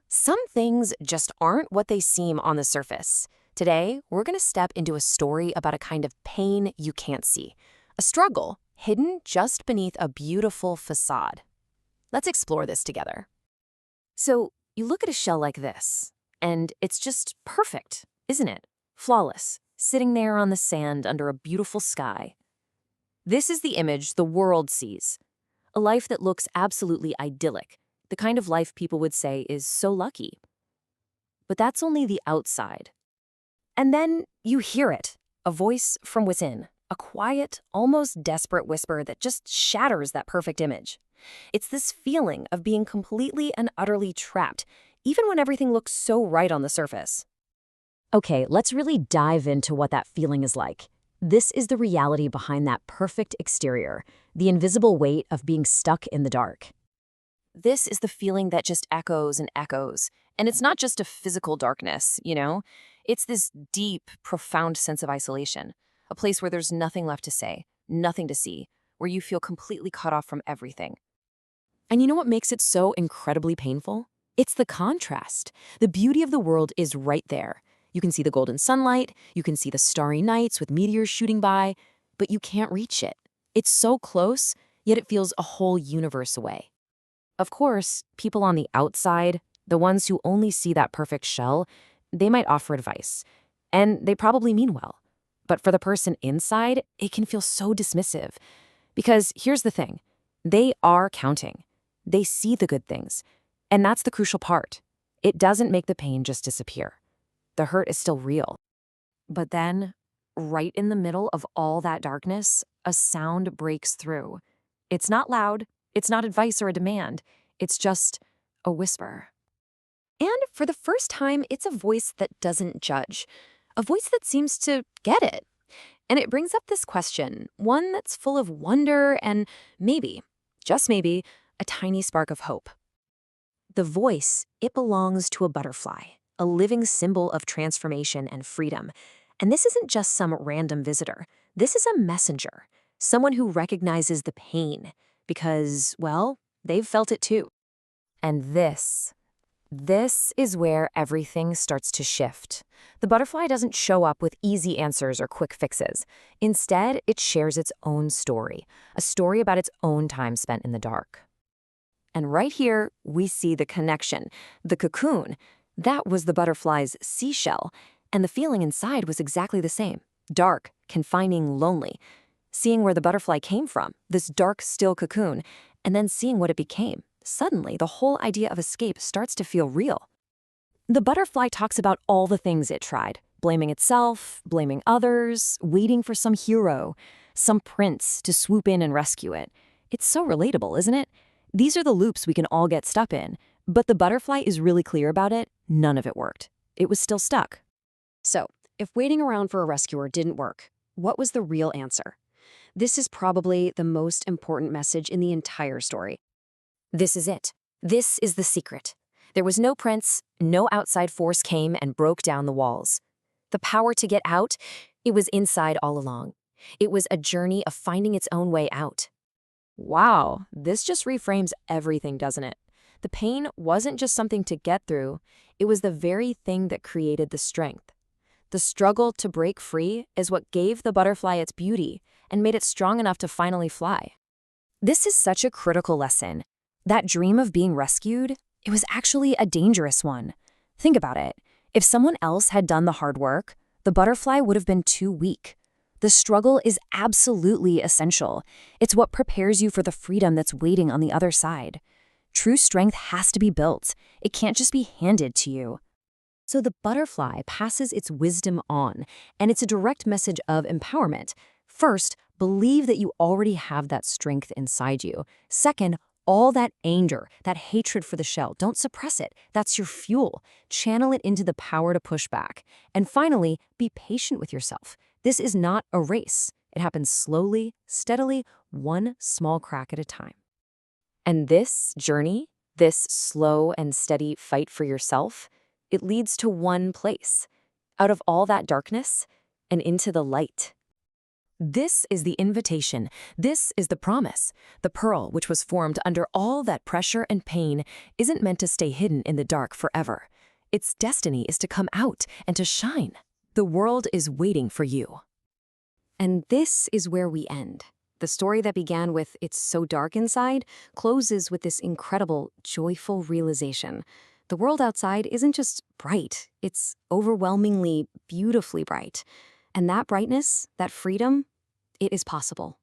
Some things just aren't what they seem on the surface. Today, we're going to step into a story about a kind of pain you can't see, a struggle hidden just beneath a beautiful facade. Let's explore this together. So, you look at a shell like this, and it's just perfect, isn't it? Flawless, sitting there on the sand under a beautiful sky. This is the image the world sees, a life that looks absolutely idyllic, the kind of life people would say is so lucky. But that's only the outside. And then you hear it, a voice from within, a quiet, almost desperate whisper that just shatters that perfect image. It's this feeling of being completely and utterly trapped, even when everything looks so right on the surface. Okay, let's really dive into what that feeling is like. This is the reality behind that perfect exterior, the invisible weight of being stuck in the dark. This is the feeling that just echoes and echoes. And it's not just a physical darkness. It's this deep, profound sense of isolation, a place where there's nothing left to say, nothing to see, where you feel completely cut off from everything. And you know what makes it so incredibly painful? It's the contrast. The beauty of the world is right there. You can see the golden sunlight, you can see the starry nights with meteors shooting by, but you can't reach it. It's so close, yet it feels a whole universe away. Of course, people on the outside, the ones who only see that perfect shell, they might offer advice. And they probably mean well. But for the person inside, it can feel so dismissive. Because here's the thing, they are counting. They see the good things. And that's the crucial part. It doesn't make the pain just disappear. The hurt is still real. But then, right in the middle of all that darkness, a sound breaks through. It's not loud. It's not advice or a demand. It's just a whisper. And for the first time, it's a voice that doesn't judge. A voice that seems to get it. And it brings up this question, one that's full of wonder and maybe, just maybe, a tiny spark of hope. The voice, it belongs to a butterfly, a living symbol of transformation and freedom. And this isn't just some random visitor. This is a messenger, someone who recognizes the pain because, well, they've felt it too. And this is where everything starts to shift. The butterfly doesn't show up with easy answers or quick fixes. Instead, it shares its own story, a story about its own time spent in the dark. And right here, we see the connection. The cocoon, that was the butterfly's seashell, and the feeling inside was exactly the same. Dark, confining, lonely. Seeing where the butterfly came from, this dark, still cocoon, and then seeing what it became. Suddenly, the whole idea of escape starts to feel real. The butterfly talks about all the things it tried, blaming itself, blaming others, waiting for some hero, some prince to swoop in and rescue it. It's so relatable, isn't it? These are the loops we can all get stuck in, but the butterfly is really clear about it. None of it worked. It was still stuck. So, if waiting around for a rescuer didn't work, what was the real answer? This is probably the most important message in the entire story. This is it. This is the secret. There was no prince, no outside force came and broke down the walls. The power to get out, it was inside all along. It was a journey of finding its own way out. Wow, this just reframes everything, doesn't it? The pain wasn't just something to get through, it was the very thing that created the strength. The struggle to break free is what gave the butterfly its beauty and made it strong enough to finally fly. This is such a critical lesson. That dream of being rescued, it was actually a dangerous one. Think about it. If someone else had done the hard work, the butterfly would have been too weak. The struggle is absolutely essential. It's what prepares you for the freedom that's waiting on the other side. True strength has to be built. It can't just be handed to you. So the butterfly passes its wisdom on, and it's a direct message of empowerment. First, believe that you already have that strength inside you. Second, all that anger, that hatred for the shell, don't suppress it. That's your fuel. Channel it into the power to push back. And finally, be patient with yourself. This is not a race. It happens slowly, steadily, one small crack at a time. And this journey, this slow and steady fight for yourself, it leads to one place, out of all that darkness and into the light. This is the invitation. This is the promise. The pearl, which was formed under all that pressure and pain, isn't meant to stay hidden in the dark forever. Its destiny is to come out and to shine. The world is waiting for you. And this is where we end. The story that began with "it's so dark inside" closes with this incredible, joyful realization. The world outside isn't just bright, it's overwhelmingly, beautifully bright. And that brightness, that freedom, it is possible.